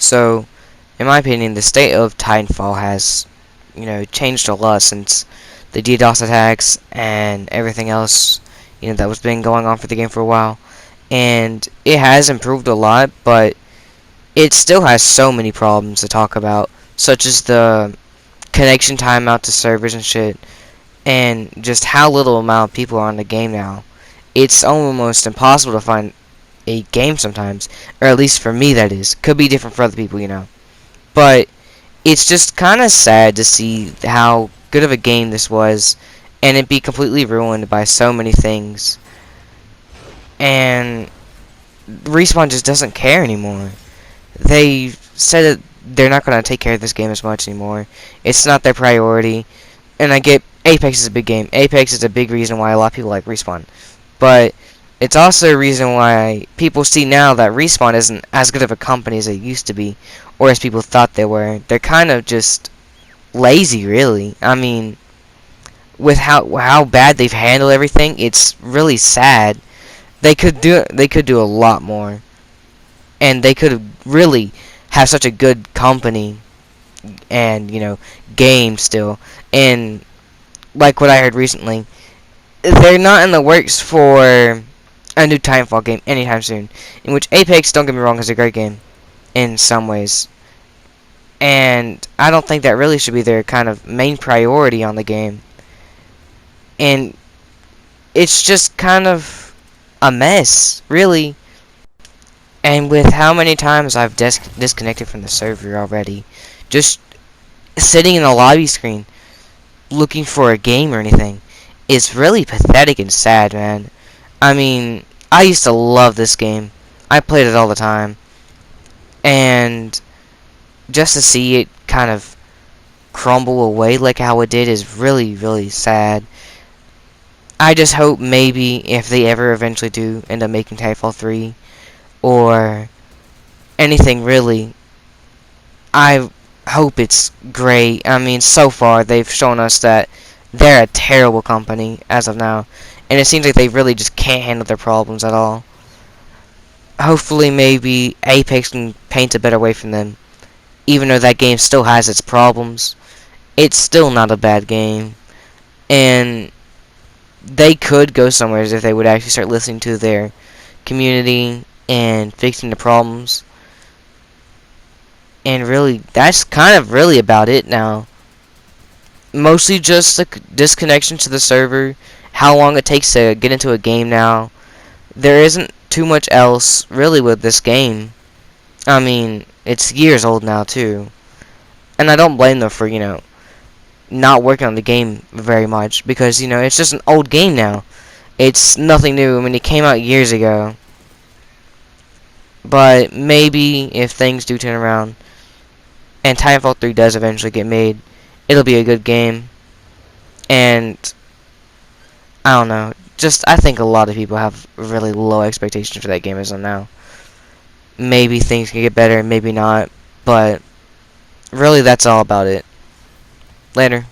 So, in my opinion, the state of Titanfall has, changed a lot since the DDoS attacks and everything else, that was been going on for the game for a while. And it has improved a lot, but it still has so many problems to talk about, such as the connection timeout to servers and shit, and just how little amount of people are on the game now. It's almost impossible to find a game sometimes, or at least for me that is. Could be different for other people. But it's just kind of sad to see how good of a game this was, and it be completely ruined by so many things. And Respawn just doesn't care anymore. They said that they're not going to take care of this game as much anymore. It's not their priority. And I get Apex is a big game. Apex is a big reason why a lot of people like Respawn. But it's also a reason why people see now that Respawn isn't as good of a company as it used to be, or as people thought they were. They're kind of just lazy, really. I mean, with how bad they've handled everything, it's really sad. They could do a lot more, and they could really have such a good company and game still. And like what I heard recently, they're not in the works for a new Titanfall game anytime soon. In which Apex, don't get me wrong, is a great game in some ways, and I don't think that really should be their kind of main priority on the game. And it's just kind of a mess, really. And with how many times I've disconnected from the server already, just sitting in the lobby screen looking for a game or anything, is really pathetic and sad, man. I mean, I used to love this game. I played it all the time. And just to see it kind of crumble away like how it did is really, really sad. I just hope maybe if they ever eventually do end up making Titanfall 3 or anything really, I hope it's great. I mean, so far they've shown us that they're a terrible company as of now, and it seems like they really just can't handle their problems at all. Hopefully maybe Apex can paint a better way from them. Even though that game still has its problems, it's still not a bad game. And they could go somewhere if they would actually start listening to their community and fixing the problems. And really, that's kind of really about it now. Mostly just the disconnection to the server, how long it takes to get into a game now. There isn't too much else really with this game. I mean, it's years old now too. And I don't blame them for, not working on the game very much, because, it's just an old game now. It's nothing new. I mean, it came out years ago. But maybe if things do turn around and Titanfall 3 does eventually get made, it'll be a good game. And I don't know. Just, I think a lot of people have really low expectations for that game as of now. Maybe things can get better, maybe not. But really, that's all about it. Later.